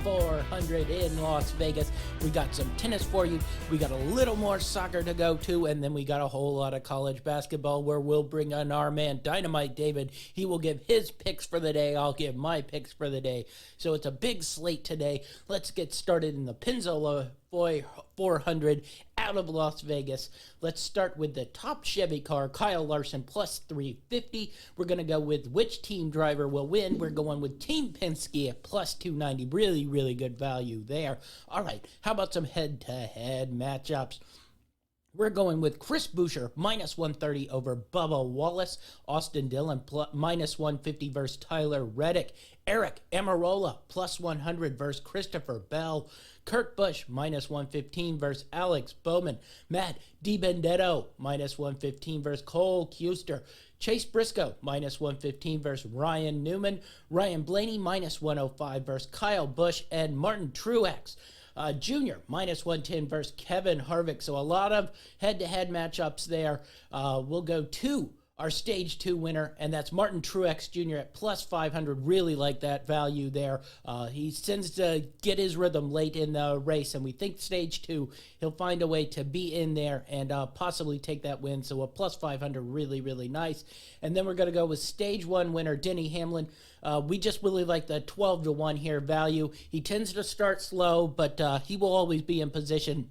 400 in Las Vegas. We got some tennis for you. We got a little more soccer to go to, and then we got a whole lot of college basketball where we'll bring on our man Dynamite David. He will give his picks for the day. I'll give my picks for the day. So it's a big slate today. Let's get started in the Pennzoil 400 out of Las Vegas. Let's start with the top Chevy car, Kyle Larson, plus 350. We're going to go with which team driver will win. We're going with Team Penske at plus 290. Really good value there. All right, how about some head-to-head matchups? We're going with Chris Buescher, minus 130 over Bubba Wallace. Austin Dillon, minus 150 versus Tyler Reddick. Eric Amarola, plus 100 versus Christopher Bell. Kurt Busch, minus 115 versus Alex Bowman. Matt DiBenedetto, minus 115 versus Cole Custer. Chase Briscoe, minus 115 versus Ryan Newman. Ryan Blaney, minus 105 versus Kyle Busch. And Martin Truex Jr., minus 110 versus Kevin Harvick. So a lot of head-to-head matchups there. We'll go to our Stage 2 winner, and that's Martin Truex Jr. at plus 500. Really like that value there. He tends to get his rhythm late in the race, and we think Stage 2, he'll find a way to be in there and possibly take that win. So a plus 500, really nice. And then we're going to go with Stage 1 winner, Denny Hamlin. We just really like the 12-1 here value. He tends to start slow, but he will always be in position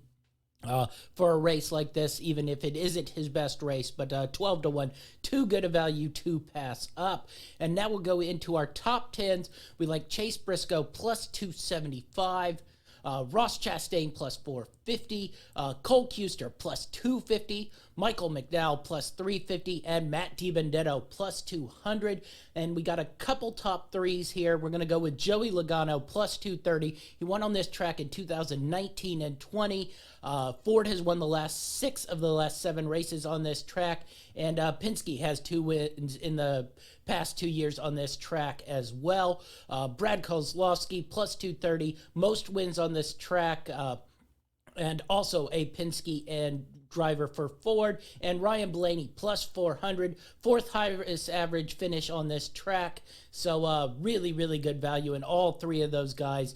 for a race like this, even if it isn't his best race. But 12-1, too good a value to pass up. And now we'll go into our top 10s. We like Chase Briscoe, plus 275. Ross Chastain, plus 450. Cole Custer, plus 250. Michael McDowell, plus 350. And Matt DiBenedetto, plus 200. And we got a couple top threes here. We're going to go with Joey Logano, plus 230. He won on this track in 2019 and 20. Ford has won the last 6 of the last 7 races on this track. And Penske has 2 wins in the past 2 years on this track as well. Brad Kozlowski, plus 230. Most wins on this track. And also a Penske and driver for Ford. And Ryan Blaney, plus 400. 4th highest average finish on this track. So really good value in all 3 of those guys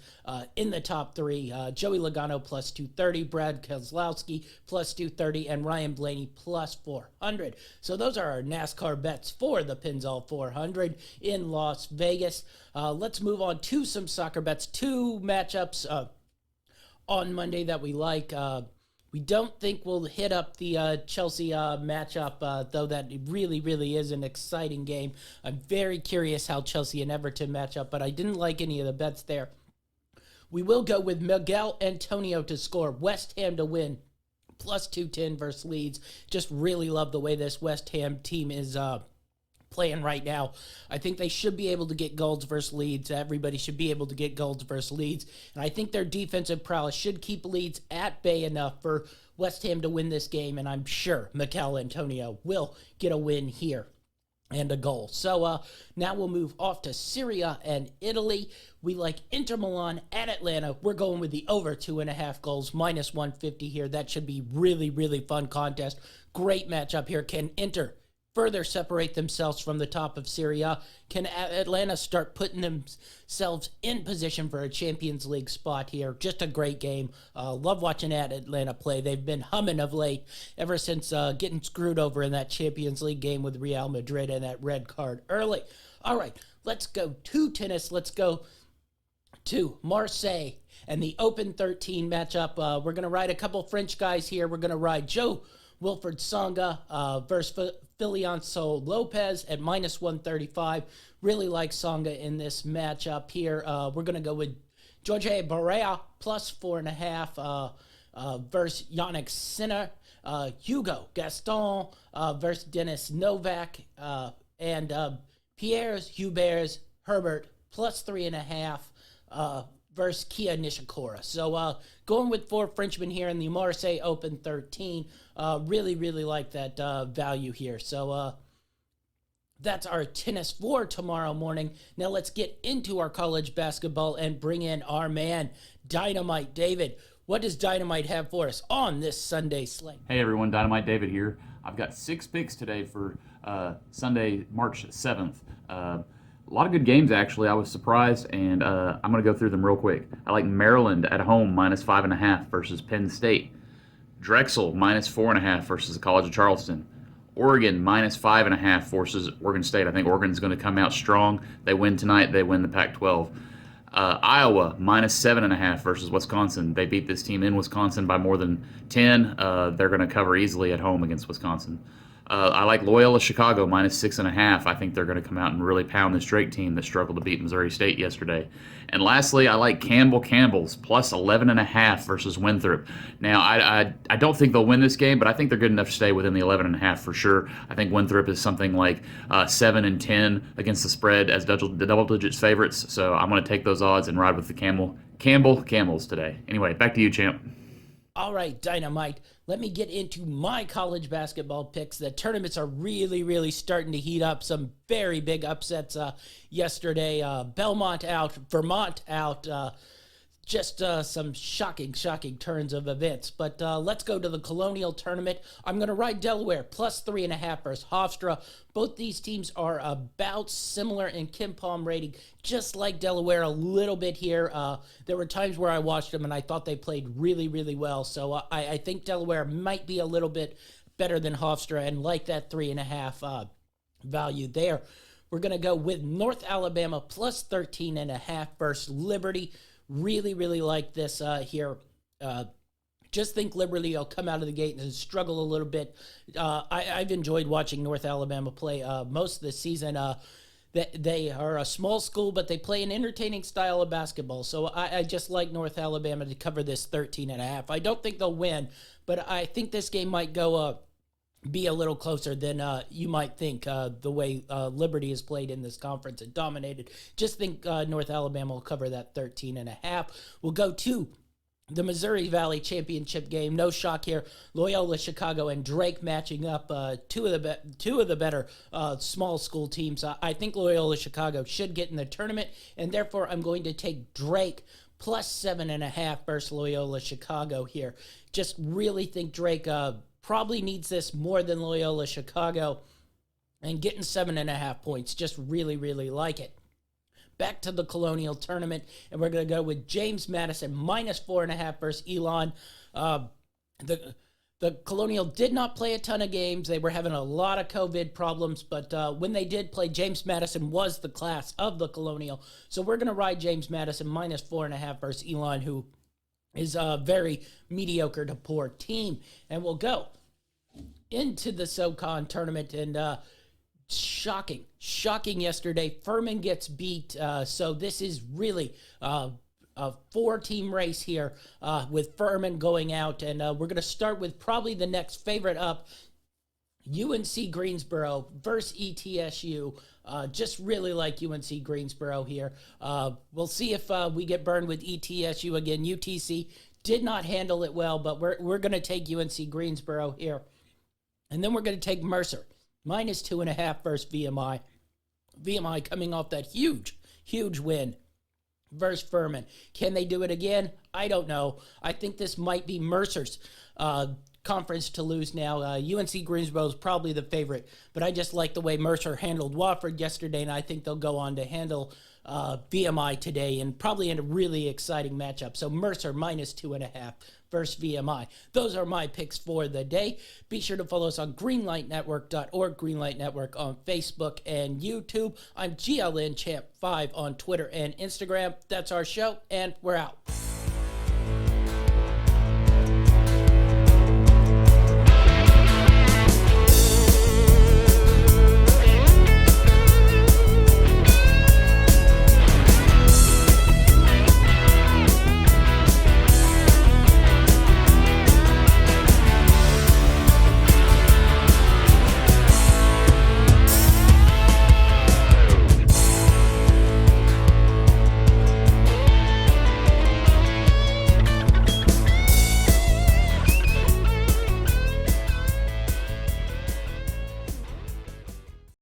in the top 3. Joey Logano, plus 230. Brad Keselowski, plus 230. And Ryan Blaney, plus 400. So those are our NASCAR bets for the Pennzoil 400 in Las Vegas. Let's move on to some soccer bets. 2 matchups on Monday that we like. We don't think we'll hit up the Chelsea matchup, though that really is an exciting game. I'm very curious how Chelsea and Everton match up, but I didn't like any of the bets there. We will go with Miguel Antonio to score, West Ham to win, plus 210 versus Leeds. Just really love the way this West Ham team is playing right now. I think they should be able to get goals versus Leeds. Everybody should be able to get goals versus Leeds. And I think their defensive prowess should keep Leeds at bay enough for West Ham to win this game. And I'm sure Mikel Antonio will get a win here and a goal. So now we'll move off to Syria and Italy. We like Inter Milan at Atlanta. We're going with the over 2.5 goals, minus 150 here. That should be really fun contest. Great matchup here. Can Inter further separate themselves from the top of Serie A? Can Atlanta start putting themselves in position for a Champions League spot here? Just a great game. Love watching Atlanta play. They've been humming of late, ever since getting screwed over in that Champions League game with Real Madrid and that red card early. All right, let's go to tennis. Let's go to Marseille and the Open 13 matchup. We're going to ride a couple French guys here. We're going to ride Joe Wilfred Tsonga versus Filianso Lopez at minus 135. Really like Tsonga in this matchup here. We're going to go with Jorge Barea plus 4.5 versus Yannick Sinner. Hugo Gaston versus Dennis Novak. And Pierre Hubert Herbert plus 3.5 versus Kia Nishikori. So going with 4 Frenchmen here in the Marseille Open 13. Really like that value here. So that's our tennis for tomorrow morning. Now let's get into our college basketball and bring in our man, Dynamite David. What does Dynamite have for us on this Sunday slate? Hey everyone, Dynamite David here. I've got 6 picks today for Sunday, March 7th. A lot of good games, actually. I was surprised, and I'm going to go through them real quick. I like Maryland at home -5.5 versus Penn State. Drexel -4.5 versus the College of Charleston. Oregon -5.5 versus Oregon State. I think Oregon's going to come out strong. They win tonight. They win the Pac-12. Iowa -7.5 versus Wisconsin. They beat this team in Wisconsin by more than 10. They're going to cover easily at home against Wisconsin. I like Loyola Chicago -6.5. I think they're going to come out and really pound this Drake team that struggled to beat Missouri State yesterday. And lastly, I like Campbell's +11.5 versus Winthrop. Now, I don't think they'll win this game, but I think they're good enough to stay within the 11.5 for sure. I think Winthrop is something like 7-10 against the spread as double digits favorites. So I'm going to take those odds and ride with the Camels today. Anyway, back to you, champ. All right, Dynamite. Let me get into my college basketball picks. The tournaments are really, really starting to heat up. Some very big upsets yesterday. Belmont out, Vermont out. Just some shocking turns of events. But let's go to the Colonial Tournament. I'm going to ride Delaware +3.5 versus Hofstra. Both these teams are about similar in KenPom rating, just like Delaware a little bit here. There were times where I watched them and I thought they played really, really well. So I think Delaware might be a little bit better than Hofstra and like that 3.5 value there. We're going to go with North Alabama +13.5 versus Liberty. Really, really like this here. Just think Liberty will come out of the gate and struggle a little bit. I've enjoyed watching North Alabama play most of the season. They are a small school, but they play an entertaining style of basketball. So I just like North Alabama to cover this 13.5. I don't think they'll win, but I think this game might go be a little closer than you might think the way Liberty has played in this conference and dominated. Just think North Alabama will cover that 13.5. We'll go to the Missouri Valley Championship game. No shock here. Loyola Chicago and Drake matching up. Two of the better small school teams. I think Loyola Chicago should get in the tournament, and therefore I'm going to take Drake +7.5 versus Loyola Chicago here. Just really think Drake probably needs this more than Loyola Chicago, and getting 7.5 points. Just really, really like it. Back to the Colonial Tournament, and we're going to go with James Madison -4.5 versus Elon. The Colonial did not play a ton of games. They were having a lot of COVID problems, but when they did play, James Madison was the class of the Colonial. So we're going to ride James Madison -4.5 versus Elon, who is a very mediocre to poor team. And we'll go into the SoCon tournament, and shocking yesterday. Furman gets beat, so this is really a 4-team race here with Furman going out, and we're going to start with probably the next favorite up, UNC Greensboro versus ETSU. Just really like UNC Greensboro here. We'll see if we get burned with ETSU again. UTC did not handle it well, but we're going to take UNC Greensboro here. And then we're going to take Mercer -2.5 versus VMI. VMI coming off that huge win versus Furman. Can they do it again? I don't know. I think this might be Mercer's conference to lose now. UNC Greensboro is probably the favorite, but I just like the way Mercer handled Wofford yesterday, and I think they'll go on to handle VMI today, and probably in a really exciting matchup. So Mercer -2.5 versus VMI. Those are my picks for the day. Be sure to follow us on greenlightnetwork.org, Greenlight Network on Facebook and YouTube. I'm GLN Champ 5 on Twitter and Instagram. That's our show, and we're out.